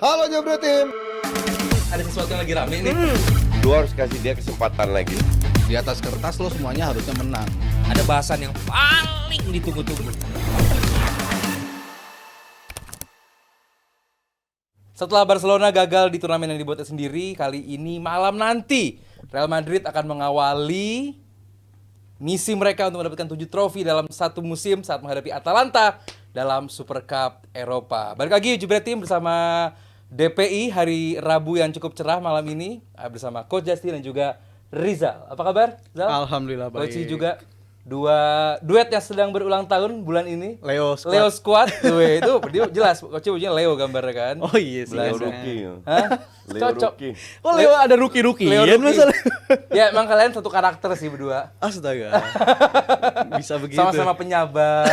Halo Jebret Tim. Ada sesuatu yang lagi rame nih. Lu harus kasih dia kesempatan lagi. Di atas kertas lo semuanya harusnya menang. Ada bahasan yang paling ditunggu-tunggu. Setelah Barcelona gagal di turnamen yang dibuatnya sendiri, kali ini malam nanti Real Madrid akan mengawali misi mereka untuk mendapatkan 7 trofi dalam satu musim saat menghadapi Atalanta dalam Super Cup Eropa. Balik lagi Jebret Tim bersama DPI hari Rabu yang cukup cerah malam ini bersama Coach Justin dan juga Rizal. Apa kabar, Zal? Alhamdulillah baik. Coach juga dua duet yang sedang berulang tahun bulan ini. Leo Squad. Leo Squad. Weh, itu dia jelas Coach punya Leo gambarnya kan. Oh iya sih. Leo Belajar. Rookie. Hah? Leo Cocok. Rookie. Oh Leo ada rookie-rookie. Leo Iya Rookie. masalah. Ya, emang kalian satu karakter sih berdua. Astaga. Bisa begitu. Sama-sama penyabar,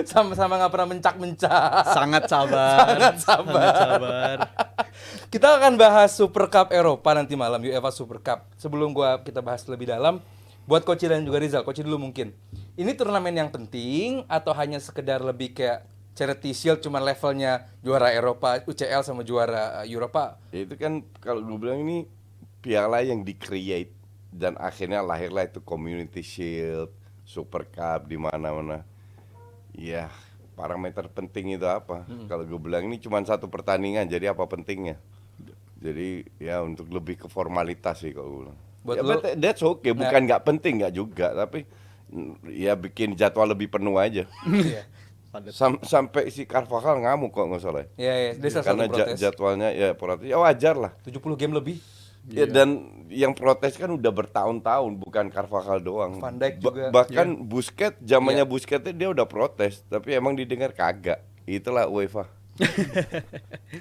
sama-sama nggak pernah mencak-mencak. Sangat sabar. Sangat sabar. Sangat sabar. Kita akan bahas Super Cup Eropa nanti malam, UEFA Super Cup. Sebelum kita bahas lebih dalam, buat Coach dan juga Rizal, Coach dulu mungkin. Ini turnamen yang penting atau hanya sekedar lebih kayak Charity Shield cuman levelnya juara Eropa, UCL sama juara Eropa? Ya, itu kan kalau gue bilang ini piala yang di-create dan akhirnya lahirlah itu Community Shield, Super Cup di mana-mana. Ya, parameter penting itu apa? Kalau gue bilang ini cuma satu pertandingan, jadi apa pentingnya? Jadi ya untuk lebih ke formalitas sih kalau gue bilang. Buat Ya, lu- but that's okay, bukan nggak penting nggak juga, tapi ya bikin jadwal lebih penuh aja. Iya. Sampai si Carvajal ngamuk kok nggak salah. Iya, iya. Dia salah Karena satu protes. jadwalnya ya protes, ya wajar lah. 70 game lebih. Ya, dan yang protes kan udah bertahun-tahun, bukan Carvajal doang. Van Dijk juga. Bahkan Busquets, zamannya Busquets dia udah protes, tapi emang didengar kagak. Itulah UEFA.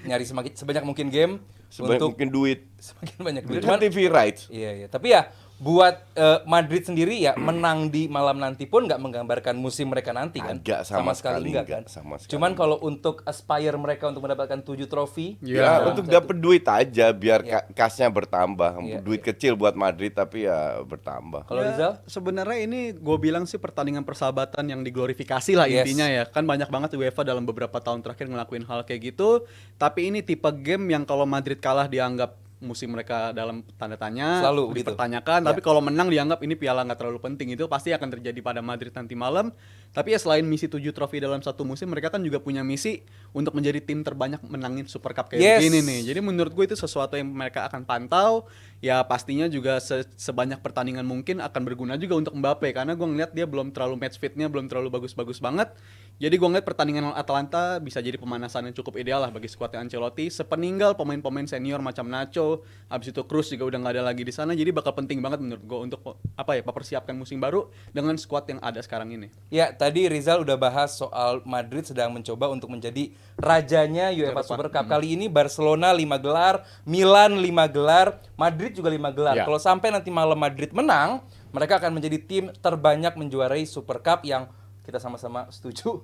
Nyari sebanyak mungkin game Sebanyak untuk mungkin duit. semakin banyak duit. Itu kan TV rights. Iya, iya. Tapi ya buat Madrid sendiri ya menang di malam nanti pun nggak menggambarkan musim mereka nanti kan? Agak, sama sekali enggak enggak, kan? sama sekali Cuman kalau untuk aspire mereka untuk mendapatkan 7 trofi, Ya, Ya. untuk dapat duit aja biar Ya. kasnya bertambah. Iya, Duit kecil buat Madrid tapi ya bertambah. kalau Ya, Rizal, sebenarnya ini gue bilang sih pertandingan persahabatan yang diglorifikasi lah Yes. intinya ya. Kan banyak banget UEFA dalam beberapa tahun terakhir ngelakuin hal kayak gitu. Tapi ini tipe game yang kalau Madrid kalah dianggap musim mereka dalam tanda tanya, Selalu gitu. dipertanyakan. Ya. Tapi kalau menang dianggap ini piala nggak terlalu penting. Itu pasti akan terjadi pada Madrid nanti malam. Tapi ya selain misi 7 trofi dalam satu musim, mereka kan juga punya misi untuk menjadi tim terbanyak menangin Super Cup kayak Yes. begini nih. Jadi menurut gue itu sesuatu yang mereka akan pantau. Ya pastinya juga sebanyak pertandingan mungkin akan berguna juga untuk Mbappe. Karena gue ngeliat dia belum terlalu match fitnya, belum terlalu bagus-bagus banget. Jadi gue ngeliat pertandingan lawan Atalanta bisa jadi pemanasan yang cukup ideal lah bagi skuadnya Ancelotti. Sepeninggal pemain-pemain senior macam Nacho, abis itu Cruz juga udah nggak ada lagi di sana. Jadi bakal penting banget menurut gue untuk mempersiapkan musim baru dengan skuad yang ada sekarang ini. ya tadi Rizal udah bahas soal Madrid sedang mencoba untuk menjadi rajanya UEFA Super Cup. Kali ini Barcelona 5 gelar, Milan 5 gelar, Madrid juga 5 gelar. Ya. Kalau sampai nanti malam Madrid menang, mereka akan menjadi tim terbanyak menjuarai Super Cup yang kita sama-sama setuju.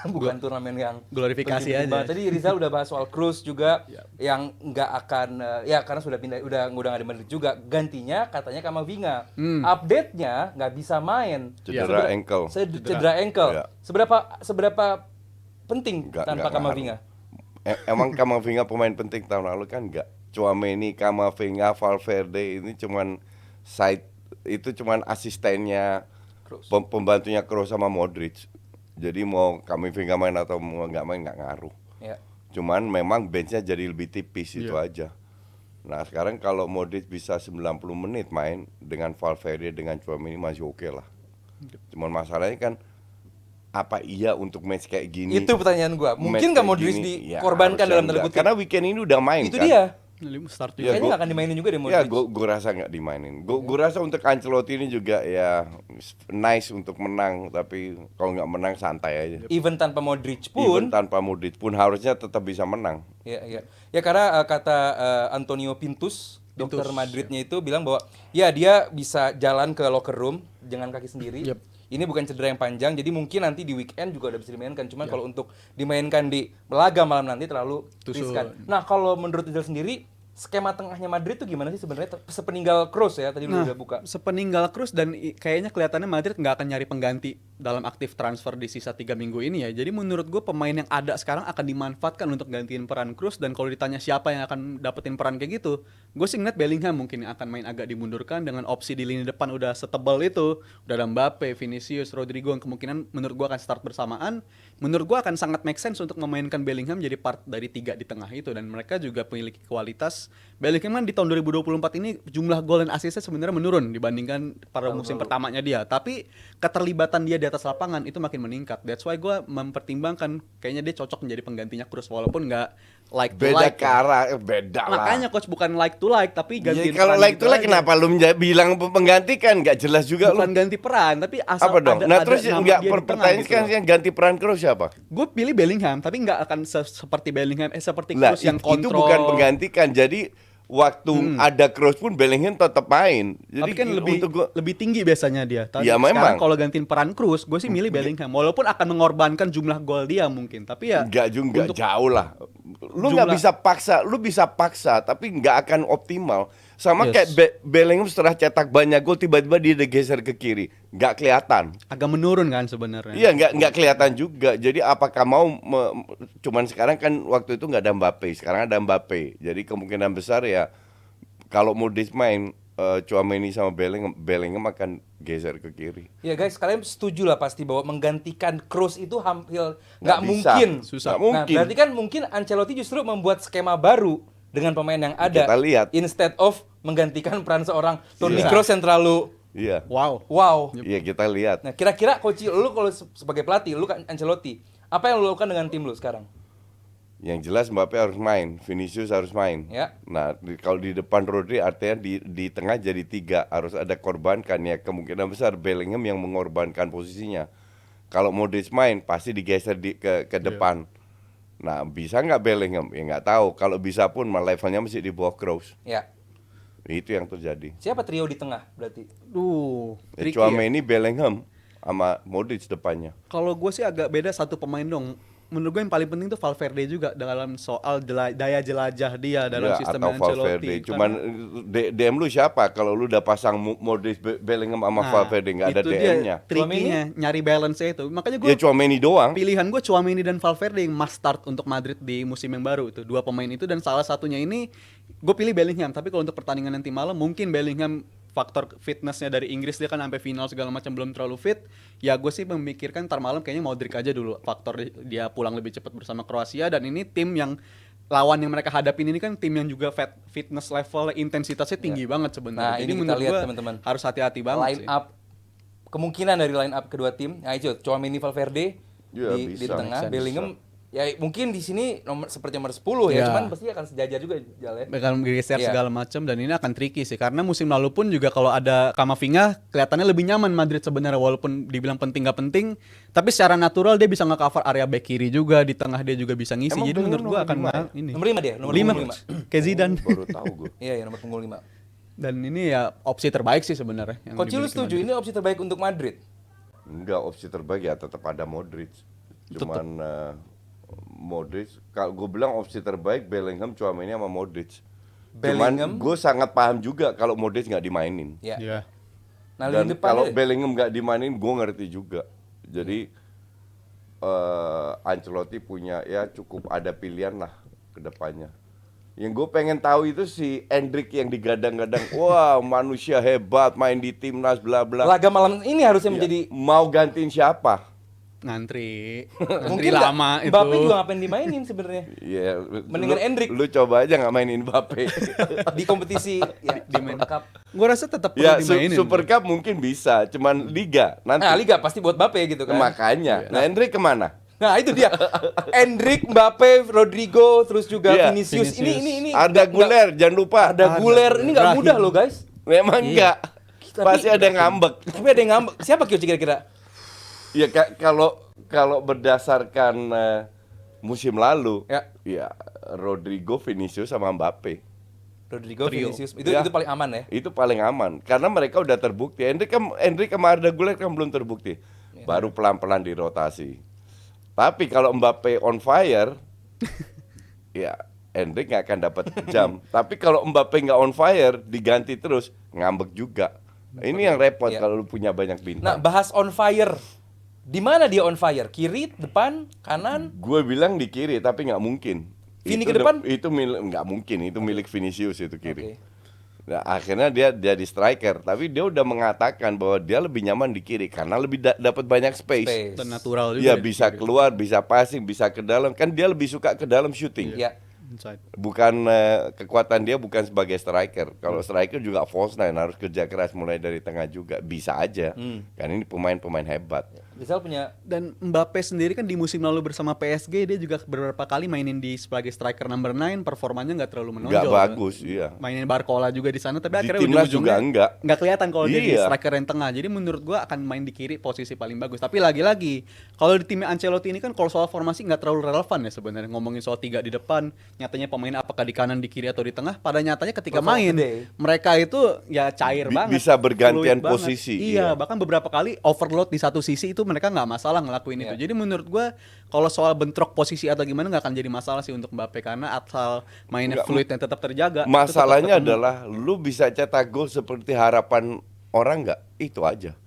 Bukan turnamen yang Glorifikasi penting aja. banget. Tadi Rizal udah bahas soal Cruz juga Ya. yang nggak akan ya karena sudah pindah udah nggak di Madrid juga. Gantinya katanya Kamavinga. Update-nya nggak bisa main. Cedera ankle. Cedera ankle. Ya. Seberapa penting Nggak tanpa ngaruh. Kamavinga? Emang Kamavinga pemain penting tahun lalu kan enggak. Tchouaméni, Kamavinga, Valverde ini cuman asistennya Kroos. pembantunya Kroos sama Modric. Jadi mau Kamavinga main atau mau nggak main nggak ngaruh. Ya. Cuman memang benchnya jadi lebih tipis itu Iya. aja. Nah sekarang kalau Modric bisa 90 menit main dengan Valverde dengan Tchouaméni masih oke lah. Cuman masalahnya kan apa iya untuk match kayak gini? Itu pertanyaan gua. Mungkin Match nggak kayak Modric gini, ya dikorbankan harusnya dalam tanda enggak. kutip? Karena weekend ini udah main Itu kan. dia. Start Ya, Kayaknya nggak akan dimainin juga deh Ya, Modric. gue rasa nggak dimainin. Gue rasa untuk Ancelotti ini juga ya nice untuk menang, tapi kalau nggak menang santai aja. Even tanpa Modric Even pun. tanpa Modric pun harusnya tetap bisa menang. Ya, ya. Ya karena kata Antonio Pintus, dokter Madridnya itu bilang bahwa ya dia bisa jalan ke locker room dengan kaki sendiri. Yep. Ini bukan cedera yang panjang, jadi mungkin nanti di weekend juga udah bisa dimainkan. Cuman kalau untuk dimainkan di laga malam nanti terlalu Tusul. riskan. Nah kalau menurut Rizal sendiri, skema tengahnya Madrid tuh gimana sih sebenarnya? Sepeninggal Kroos ya tadi lu Nah, udah buka. sepeninggal Cruz dan kayaknya kelihatannya Madrid nggak akan nyari pengganti dalam aktif transfer di sisa 3 minggu ini ya. Jadi menurut gue pemain yang ada sekarang akan dimanfaatkan untuk gantiin peran Cruz, dan kalau ditanya siapa yang akan dapetin peran kayak gitu, gue sih ngeliat Bellingham mungkin yang akan main agak dimundurkan dengan opsi di lini depan udah setebal itu. Udah ada Mbappe, Vinicius, Rodrigo yang kemungkinan menurut gue akan start bersamaan. Menurut gue akan sangat make sense untuk memainkan Bellingham jadi part dari 3 di tengah itu, dan mereka juga memiliki kualitas. Bellingham kan di tahun 2024 ini jumlah gol dan asisnya sebenarnya menurun dibandingkan pada musim pertamanya dia, tapi keterlibatan dia di atas lapangan itu makin meningkat. That's why gue mempertimbangkan kayaknya dia cocok menjadi penggantinya Kroos walaupun nggak like to Beda like. beda lah. Makanya coach bukan like to like tapi Ya, gantiin kalau peran like gitu to like aja. kenapa lu bilang pengganti kan nggak jelas juga lu. Bukan ganti peran tapi asal Apa dong? Nah, terus nama enggak dia di tengah pertanyaan gitu kan loh. yang ganti peran Kroos siapa? Gue pilih Bellingham tapi nggak akan seperti Bellingham seperti Lah, Kroos yang itu kontrol. bukan penggantikan. Jadi waktu ada Kroos pun Bellingham tetap main. Jadi Tapi kan lebih tinggi biasanya dia. Tapi Ya, sekarang memang. kalau gantiin peran Kroos, gue sih milih Bellingham. Walaupun akan mengorbankan jumlah gol dia mungkin, tapi ya enggak juga untuk jauh lah. Lu nggak jumlah- bisa paksa, lu bisa paksa tapi nggak akan optimal. Sama Yes. kayak Bellingham setelah cetak banyak gol tiba-tiba dia digeser ke kiri, nggak kelihatan. agak menurun kan sebenarnya. Iya nggak kelihatan juga. Jadi apakah mau cuman sekarang kan waktu itu nggak ada Mbappe, sekarang ada Mbappe. Jadi kemungkinan besar ya kalau Modric main Tchouaméni sama Bellingham akan geser ke kiri. Ya guys, kalian setuju lah pasti bahwa menggantikan Kroos itu hampir nggak bisa. mungkin. Susah. Nggak mungkin. Nah, berarti kan mungkin Ancelotti justru membuat skema baru dengan pemain yang ada. Kita lihat. Instead of menggantikan peran seorang Toni Iya. Kroos yang terlalu Iya. Wow. wow. Iya kita lihat. Nah, kira-kira coach lu kalau sebagai pelatih, lu kan Ancelotti, apa yang lu lakukan dengan tim lu sekarang? Yang jelas Mbappe harus main, Vinicius harus main. Ya. Nah, kalau di depan Rodri artinya di tengah jadi 3, harus ada korbankan ya. Kemungkinan besar Bellingham yang mengorbankan posisinya. Kalau Modric main pasti digeser ke depan. Nah, bisa nggak Bellingham? Ya nggak tahu. Kalau bisa pun levelnya masih di bawah Kroos. Ya. Itu yang terjadi. Siapa trio di tengah berarti? Tricky ya. Tchouaméni, Bellingham sama Modric depannya. Kalau gue sih agak beda satu pemain dong. Menurut gue yang paling penting tuh Valverde juga dalam soal daya jelajah dia dalam Ya, sistem atau Ancelotti. Valverde. Cuman DM lu siapa? Kalau lu udah pasang Modric, Bellingham sama Valverde nggak ada itu dia DM-nya. trikinya nyari balance-nya itu. Makanya gue Ya Tchouaméni doang. pilihan gue Tchouaméni dan Valverde yang must start untuk Madrid di musim yang baru itu. Dua pemain itu, dan salah satunya ini gue pilih Bellingham. Tapi kalau untuk pertandingan nanti malam mungkin Bellingham faktor fitnessnya dari Inggris dia kan sampai final segala macam belum terlalu fit. Ya gue sih memikirkan ntar malam kayaknya Modric aja dulu, faktor dia pulang lebih cepat bersama Kroasia, dan ini tim yang lawan yang mereka hadapin ini kan tim yang juga fitness level intensitasnya tinggi banget sebenarnya. Nah, Jadi ini kita menurut lihat, gua teman-teman. harus hati-hati banget Line sih. up kemungkinan dari line up kedua tim. Nah, itu Tchouaméni, Valverde Ya, di bisa. tengah, Bisa, Bellingham. Ya mungkin di sini seperti nomor 10 ya, Ya. cuman pasti akan sejajar juga Jal ya. Bakal geser Iya. segala macam, dan ini akan tricky sih karena musim lalu pun juga kalau ada Camavinga kelihatannya lebih nyaman Madrid sebenarnya, walaupun dibilang penting gak penting, tapi secara natural dia bisa nge-cover area back kiri juga, di tengah dia juga bisa ngisi. Emang Jadi Bellingham menurut gua nomor akan 5 ya? ini. Nomor 5 dia, nomor 5 5. kayak Zidane. Baru tahu gue. Iya, ya nomor punggung 5. Dan ini ya opsi terbaik sih sebenarnya. yang Coach lu dimiliki setuju Madrid. ini opsi terbaik untuk Madrid? Enggak, opsi terbaik ya tetap ada Modric. Cuman Modric, kalau gue bilang opsi terbaik Bellingham, Tchouaméni sama Modric. Bellingham? Cuman gue sangat paham juga kalau Modric nggak dimainin. Ya. Iya. Nah, Dan lini depan kalau deh. Bellingham nggak dimainin, gue ngerti juga. Jadi Ancelotti punya ya cukup ada pilihan lah ke depannya. Yang gue pengen tahu itu si Endrick yang digadang-gadang, wah manusia hebat main di timnas bla bla. Laga malam ini harusnya Ya, menjadi mau gantiin siapa? Ngantri mungkin nggak- lama itu. Mbappe juga ngapain dimainin sebenarnya Iya, Mendingan Endrick. Lu coba aja nggak mainin Mbappe. di kompetisi ya, di Super Cup. Gue rasa tetap perlu Ya dimainin. Super Cup mungkin bisa, cuman Liga nanti. Nah, Liga pasti buat Mbappe gitu kan. Makanya. Nah, Endrick kemana? Nah, itu dia. Endrick, Mbappe, Rodrigo, terus juga Iya, Vinicius. Ini Ada Guler, jangan lupa. ada Guler. Ini nggak Brahim. mudah loh, guys. Memang enggak. Tapi- Pasti ada yang ngambek. Tapi ada yang ngambek. Siapa Kyo kira-kira? Ya kalau berdasarkan musim lalu, ya Rodrigo, Vinicius sama Mbappe. Rodrigo, Trio. Vinicius. Itu Ya. itu paling aman ya. Itu paling aman karena mereka udah terbukti. Endrick sama Arda Güler kan belum terbukti. Baru pelan-pelan dirotasi. Tapi kalau Mbappe on fire, ya Endrick nggak akan dapat jam. Tapi kalau Mbappe nggak on fire, diganti terus, ngambek juga. Ini yang repot Iya. kalau lu punya banyak Nah, bintang. bahas on fire. Di mana dia on fire? Kiri, depan, kanan? Gue bilang di kiri, tapi nggak mungkin. Vini Itu ke depan? Itu milik nggak mungkin. Itu milik Vinicius itu kiri. Oke. Nah, akhirnya dia jadi striker, tapi dia udah mengatakan bahwa dia lebih nyaman di kiri karena lebih dapat banyak space. Dan natural juga. Iya, di bisa kiri. keluar, bisa passing, bisa ke dalam. Kan dia lebih suka ke dalam shooting. Ya. Inside. Bukan kekuatan dia bukan sebagai striker. Kalau striker juga false nine, harus kerja keras mulai dari tengah juga. Bisa aja. Kan ini pemain-pemain hebat. Rizal punya Dan Mbappe sendiri kan di musim lalu bersama PSG dia juga beberapa kali mainin di sebagai striker number 9, performanya nggak terlalu menonjol. Nggak bagus, iya. Mainin Barcola juga di sana, tapi Di akhirnya timnas ujung-ujungnya juga nggak. kelihatan kalau dia di Iya. striker yang tengah. Jadi menurut gua akan main di kiri posisi paling bagus. Tapi lagi-lagi kalau di timnya Ancelotti ini kan kalau soal formasi nggak terlalu relevan ya sebenarnya. Ngomongin soal 3 di depan, nyatanya pemain apakah di kanan, di kiri atau di tengah, pada nyatanya ketika Perform main today. mereka itu ya cair banget. Bisa bergantian fluid banget. posisi, Iya, iya. bahkan beberapa kali overload di satu sisi itu mereka nggak masalah ngelakuin itu. Iya. Jadi menurut gua kalau soal bentrok posisi atau gimana nggak akan jadi masalah sih untuk Mbappe karena asal mainnya Nggak, fluid dan tetap terjaga. Masalahnya tetap ketemu. adalah lu bisa cetak gol seperti harapan orang nggak? Itu aja.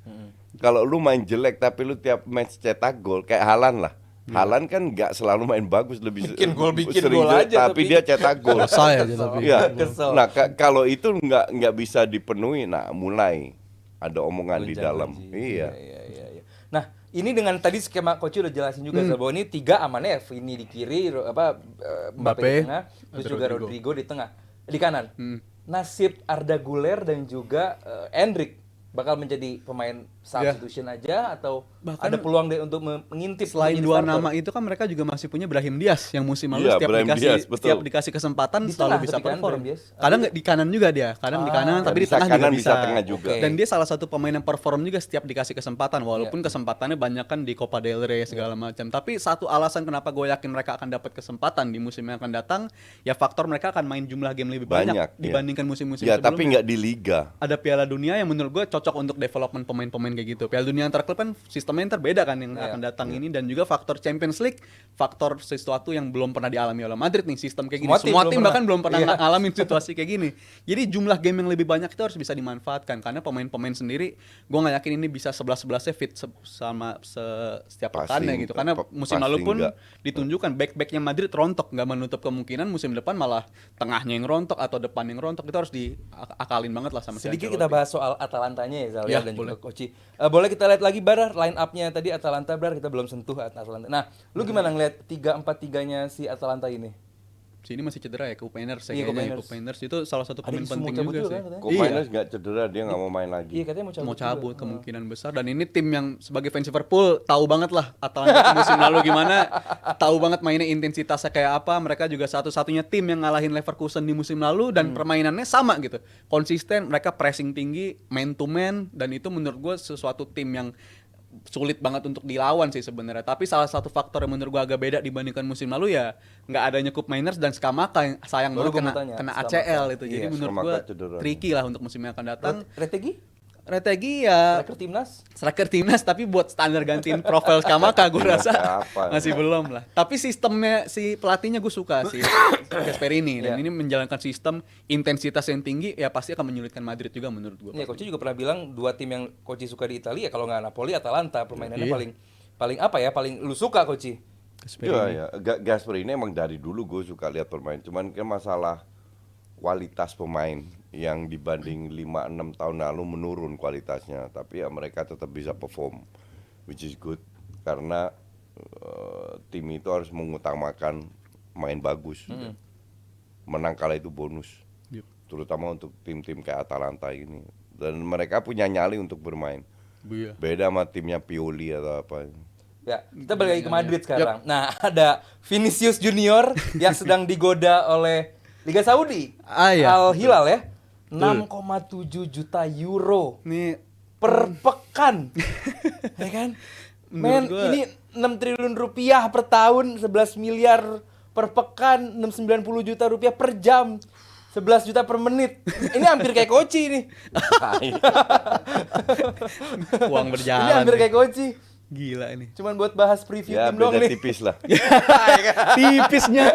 Kalau lu main jelek tapi lu tiap match cetak gol kayak Haaland lah. Haaland kan nggak selalu main bagus, lebih Bikin gol sering gol jelek, aja, tapi tapi- dia cetak gol. Selesai aja tapi. Iya. Kesel. Nah, kalau itu nggak bisa dipenuhi, nah mulai ada omongan di dalam. Gonjang-ganjing. Iya. Iya. Nah, ini dengan tadi skema coach udah jelasin juga Zal, bahwa ini 3 amannya Vini di kiri, Mbappe Mbappe, di tengah, terus ada juga Rodrigo. Rodrigo di tengah, di kanan. Hmm. Nasib Arda Güler dan juga Endrick bakal menjadi pemain substitution aja atau Bahkan ada peluang dia untuk mengintip Selain menjadi dua starter? nama itu kan mereka juga masih punya Brahim Diaz yang musim lalu Iya, Brahim Diaz, betul. setiap dikasih kesempatan Di selalu tengah bisa tapi kan perform. Brahim Diaz. Kadang nggak di kanan juga dia, kadang di kanan tapi di bisa tengah kanan, juga bisa bisa. tengah juga. Oke. Dan dia salah satu pemain yang perform juga setiap dikasih kesempatan walaupun Iya. kesempatannya banyak kan di Copa del Rey segala macam. Tapi satu alasan kenapa gue yakin mereka akan dapat kesempatan di musim yang akan datang ya faktor mereka akan main jumlah game lebih banyak, Banyak, iya. dibandingkan musim-musim Ya, sebelumnya. tapi nggak di liga. Ada Piala Dunia yang menurut gue cocok untuk development pemain-pemain kayak gitu. Piala Dunia antar klub kan sistemnya terbeda kan yang Iya. akan datang ini dan juga faktor Champions League, faktor sesuatu yang belum pernah dialami oleh Madrid nih sistem kayak gini. Semua tim Semua belum tim pernah. bahkan belum pernah Iya. ngalamin situasi kayak gini. Jadi jumlah game yang lebih banyak itu harus bisa dimanfaatkan karena pemain-pemain sendiri gue nggak yakin ini bisa 11-11-nya fit sama setiap Pasti pekannya gitu. Karena musim pasti lalu pun nggak. ditunjukkan back-backnya Madrid rontok, nggak menutup kemungkinan musim depan malah tengahnya yang rontok atau depan yang rontok itu harus diakalin banget lah sama si Sedikit Ancelotti. kita bahas soal Atalantanya ya Zal Ya, dan juga boleh. Koci. Boleh kita lihat lagi Bar line up-nya tadi Atalanta Bar kita belum sentuh Atalanta. Nah, lu gimana ngeliat 3-4-3-nya si Atalanta ini? Sini masih cedera ya, Kopeners Iya, kayaknya. Kopeners. Kopeners itu salah satu Ada pemain isu penting mau cabut juga juga sih. kan katanya? Kopeners nggak cedera, dia nggak mau main lagi. Iya katanya mau cabut. Mau cabut juga. kemungkinan besar dan ini tim yang sebagai fans Liverpool tahu banget lah Atalanta musim lalu gimana, tahu banget mainnya intensitasnya kayak apa. Mereka juga satu-satunya tim yang ngalahin Leverkusen di musim lalu dan permainannya sama gitu, konsisten. Mereka pressing tinggi, man to man, dan itu menurut gue sesuatu tim yang sulit banget untuk dilawan sih sebenarnya. Tapi salah satu faktor yang menurut gua agak beda dibandingkan musim lalu ya nggak adanya Cup Miners dan Skamaka yang sayang Baru banget gua mau kena, tanya, kena Skamaka. ACL itu. Jadi Iya, menurut Skamaka gua cedera. tricky lah untuk musim yang akan datang. Retegi? Strategi ya Striker timnas? striker timnas tapi buat standar gantiin profil Skamaka gue rasa Apa? masih belum lah. Tapi sistemnya si pelatihnya gue suka sih Gasperini dan Iya. ini menjalankan sistem intensitas yang tinggi ya pasti akan menyulitkan Madrid juga menurut gue. Iya, Koci juga pernah bilang dua tim yang Koci suka di Italia ya kalau nggak Napoli, Atalanta permainannya Iya. paling apa ya? Paling lu suka Koci? Iya, ya. Gasper ini emang dari dulu gue suka lihat bermain. Cuman kan masalah kualitas pemain yang dibanding 5-6 tahun lalu menurun kualitasnya. Tapi ya mereka tetap bisa perform, which is good. Karena tim itu harus mengutamakan main bagus. Menang kalah itu bonus. Yep. Terutama untuk tim-tim kayak Atalanta ini. Dan mereka punya nyali untuk bermain. Iya. Beda sama timnya Pioli atau apa. Ya, kita balik lagi ke Madrid sekarang. Nah, ada Vinicius Junior yang sedang digoda oleh Liga Saudi. Iya. Al Hilal ya. 6,7 juta euro Nih per pekan. Ya kan? Men, Menurut gua- ini 6 triliun rupiah per tahun, 11 miliar per pekan, 690 juta rupiah per jam. 11 juta per menit. Ini hampir kayak Koci nih. uang Ini berjalan. hampir kayak Koci. Gila ini. Cuman buat bahas preview Ya tim doang beda nih. tipis lah. Tipisnya.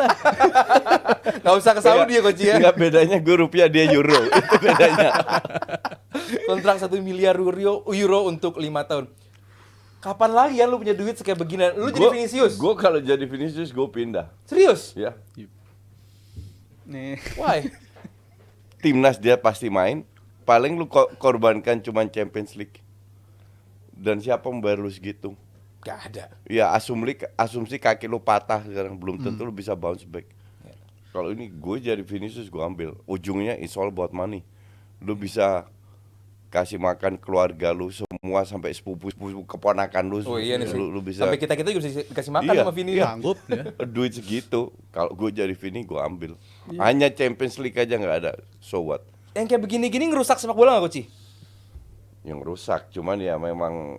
Gak usah ke Saudi ya Coach ya. Enggak, bedanya gue rupiah, dia euro. Itu bedanya. Kontrak 1 miliar euro untuk 5 tahun. Kapan lagi ya lu punya duit kayak begini? Lu jadi Vinicius? Gue kalau jadi Vinicius gue pindah. Serius? Ya. Nih. Why? Timnas dia pasti main. Paling lu korbankan cuman Champions League. Dan siapa membayar lu segitu? Gak ada. Ya asumsi kaki lu patah sekarang, belum tentu lu bisa bounce back. Kalau ini gue jadi Vinicius gue ambil. Ujungnya it's all about money. Lu bisa kasih makan keluarga lu semua sampai sepupu keponakan lu. Oh iya nih sih. Lu bisa Sampai kita juga bisa dikasih makan Iya, sama Vini. iya. Sanggup ya. duit segitu. Kalau gue jadi Vini gue ambil. Hanya Champions League aja nggak ada. So what? Yang kayak begini-gini ngerusak sepak bola gak Coach? Yang rusak, cuman ya memang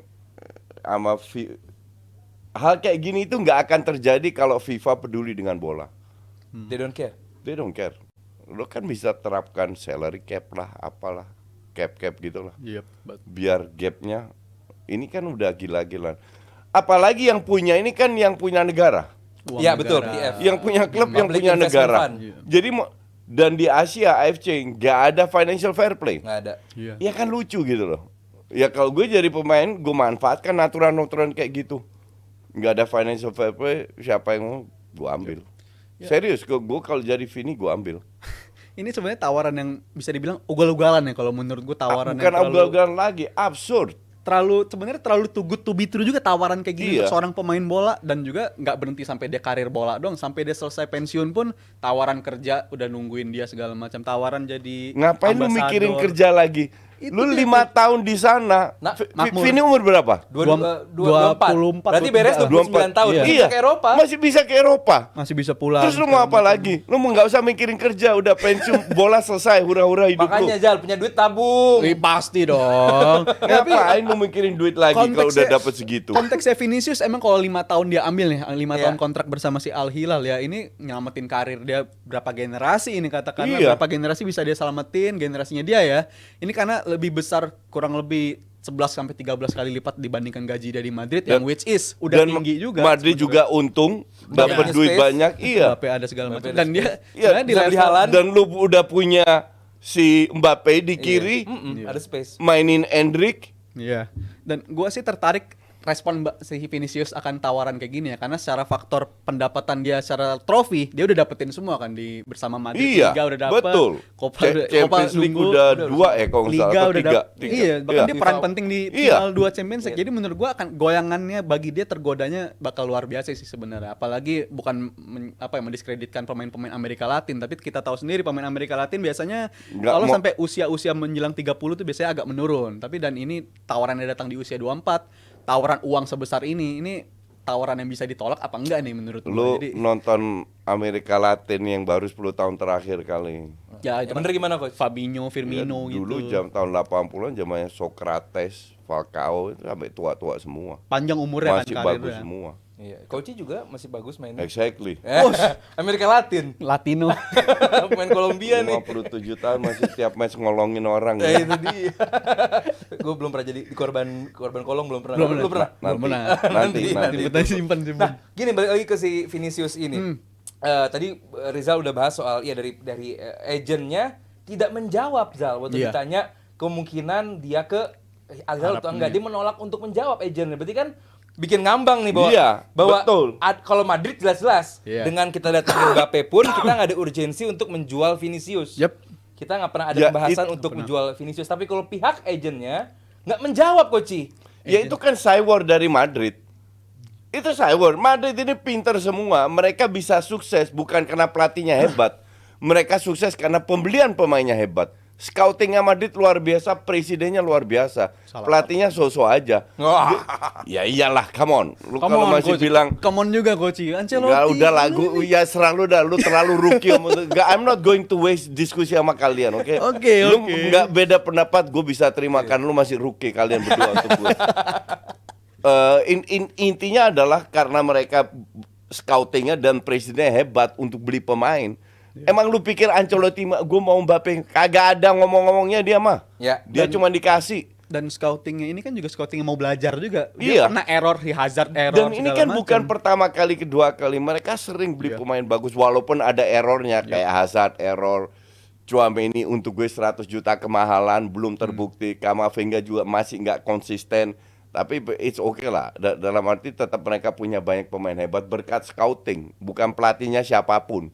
hal kayak gini itu nggak akan terjadi kalau FIFA peduli dengan bola. They don't care. They don't care. Lo kan bisa terapkan salary cap lah, apalah, cap gitulah. Yep. Biar gapnya, ini kan udah gila-gilaan. Apalagi yang punya ini kan yang punya negara, Uang Iya betul, negara. PF. yang punya klub, yang Public punya Investment negara. Fund. Jadi dan di Asia AFC nggak ada financial fair play. Nggak ada. Iya. Ya kan lucu gitu loh. Ya kalau gue jadi pemain, gue manfaatkan aturan-aturan kayak gitu. Nggak ada financial fair play, siapa yang mau, gue ambil. Serius, gue kalau jadi Vini, gue ambil. Ini sebenarnya tawaran yang bisa dibilang ugal-ugalan ya kalau menurut gue tawaran Bukan yang terlalu ugal-ugalan lagi, absurd. sebenarnya terlalu too good to be true juga tawaran kayak gini Iya. untuk seorang pemain bola, dan juga nggak berhenti sampai dia karir bola doang, sampai dia selesai pensiun pun tawaran kerja udah nungguin dia segala macam, tawaran jadi Ngapain lu ambasador. mikirin kerja lagi? Itu Lu dia 5 tahun di sana. Nah, makmur. Vini umur berapa? 24. Berarti beres 29 tahun. Iya. Bisa ke Eropa. Masih bisa ke Eropa. Masih bisa pulang. Terus lu mau apa lagi? Lu mau nggak usah mikirin kerja, udah pensiun, bola selesai, hura-hura hidup Makanya lu. Jal punya duit tabung. Pasti dong. Ngapain lu mikirin duit lagi kalau udah dapet segitu? Konteksnya Vinicius emang kalau 5 tahun dia ambil nih, 5 Iya. tahun kontrak bersama si Al Hilal ya, ini nyelamatin karir dia berapa generasi ini katakanlah, Iya. berapa generasi bisa dia selamatin generasinya dia ya. Ini karena lebih besar, kurang lebih 11 sampai 13 kali lipat dibandingkan gaji dia di Madrid yang which is udah dan tinggi juga. Madrid juga untung dapat Banyak duit space. banyak, iya. Mbappe ada segala macam, Mbappe dan ada dia Iya, sebenarnya di bisa beli level Haaland. Dan lu udah punya si Mbappe di kiri, Ada space. mainin Endrick. Iya. Dan gua sih tertarik respon si Vinicius akan tawaran kayak gini ya, karena secara faktor pendapatan dia secara trofi dia udah dapetin semua kan di bersama Madrid. Iya, Liga udah dapet, betul. Copa Champions League nunggu, udah 2 kalau nggak salah, Liga atau udah 3. dapet. Iya, bahkan dia peran FIFA. penting di Iya. final 2 Champions League. Jadi menurut gua akan goyangannya bagi dia, tergodanya bakal luar biasa sih sebenarnya. Apalagi bukan mendiskreditkan pemain-pemain Amerika Latin, tapi kita tahu sendiri pemain Amerika Latin biasanya Nggak kalau mau- sampai usia-usia menjelang 30 tuh biasanya agak menurun. Tapi dan ini tawarannya datang di usia 24, tawaran uang sebesar ini tawaran yang bisa ditolak apa enggak nih menurut Lu gua. Jadi nonton Amerika Latin yang baru 10 tahun terakhir kali. ya Yang bener gimana Coach? Fabinho, Firmino Ya, gitu. dulu tahun 80-an zamannya Socrates, Falcao itu sampai tua-tua semua. Panjang umurnya Masih kan bagus karirnya. semua. Iya, Coach juga masih bagus mainnya. Exactly. Amerika Latin. Latino. Pemain Kolombia nih. 57 tahun masih tiap match ngolongin orang. Ya itu dia. Gue belum pernah jadi korban kolong, belum pernah. Lu pernah? Belum pernah. Nanti. Simpen. Nah, gini balik lagi ke si Vinicius ini. Tadi Rizal udah bahas soal dari agentnya tidak menjawab Zal waktu Iya. ditanya kemungkinan dia ke Al Hilal atau enggak, dia menolak untuk menjawab agentnya. Berarti kan bikin ngambang nih bahwa Iya, bahwa betul. kalau Madrid jelas-jelas Iya. dengan kita datang Mbappe pun kita nggak ada urgensi untuk menjual Vinicius. Yep. Kita nggak pernah ada Ya, pembahasan untuk menjual Vinicius. Tapi kalau pihak agentnya nggak menjawab Koci. Ya itu kan cyber dari Madrid. Itu cyber. Madrid ini pinter semua. Mereka bisa sukses bukan karena pelatihnya hebat. Mereka sukses karena pembelian pemainnya hebat. Scoutingnya Madrid luar biasa, presidennya luar biasa. Pelatihnya so-so aja. Wah. Ya iyalah, come on. Lu Come kalau on, masih Coach. bilang Come on juga Coach. Ancelotti. enggak, udah lagu ya selalu dah lu terlalu rookie. Enggak, I'm not going to waste diskusi sama kalian, oke? Oke, Lu oke. enggak beda pendapat, gue bisa terima kan lu masih rookie kalian berdua untuk gue. Intinya adalah karena mereka scoutingnya dan presidennya hebat untuk beli pemain. Emang lu pikir Ancelotti gue mau Mbappe? Kagak ada ngomong-ngomongnya dia mah. Ya, Dia cuma dikasih. Dan scoutingnya ini kan juga scouting yang mau belajar juga. Iya. Dia pernah error, di Hazard error. Dan ini segala kan macam. bukan pertama kali, kedua kali. Mereka sering beli Iya. pemain bagus walaupun ada errornya kayak Hazard error. Tchouaméni untuk gue 100 juta kemahalan belum terbukti. Kamavinga juga masih nggak konsisten. Tapi it's okay lah. Dalam arti tetap mereka punya banyak pemain hebat berkat scouting, bukan pelatihnya siapapun.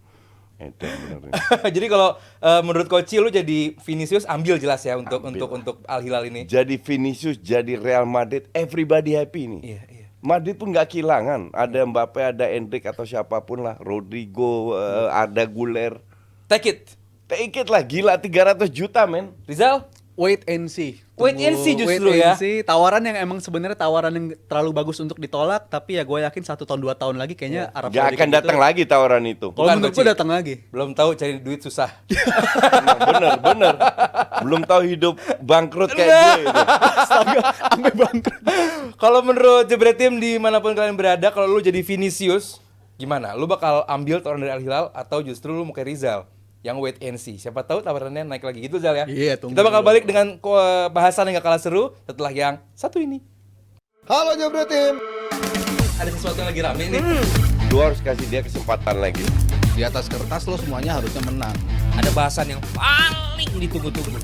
Itu bener. Jadi kalau menurut Coach lu jadi Vinicius ambil jelas ya untuk Ambil untuk Al Hilal ini. Jadi Vinicius, jadi Real Madrid, everybody happy nih. Iya, iya. Madrid pun nggak kehilangan. Ada Mbappe, ada Endrick atau siapapun lah, Rodrigo, ada Guler. Take it. Take it lah, gila 300 juta men. Rizal? Wait and see. Wait and see justru Wait ya. and see. Tawaran yang emang sebenarnya tawaran yang terlalu bagus untuk ditolak, tapi ya gue yakin 1 tahun 2 tahun lagi kayaknya Arab Gak Saudi akan kayak datang gitu. lagi tawaran itu. Kalau Bukan, menurut Coach. gue datang lagi. Belum tahu cari duit susah. Bener. Belum tahu hidup bangkrut kayak gue itu. Sampai bangkrut. Kalau menurut Jebret Tim dimanapun kalian berada, kalau lu jadi Vinicius, gimana? Lu bakal ambil tawaran dari Al Hilal atau justru lu mau kayak Rizal yang wait and see? Siapa tahu tawarannya naik lagi gitu Zal ya. Iya, tunggu Kita bakal dulu. balik dengan bahasan yang gak kalah seru setelah yang satu ini. Halo Jebret Tim. Ada sesuatu yang lagi rame nih. Lu harus kasih dia kesempatan lagi. Di atas kertas lo semuanya harusnya menang. Ada bahasan yang paling ditunggu-tunggu.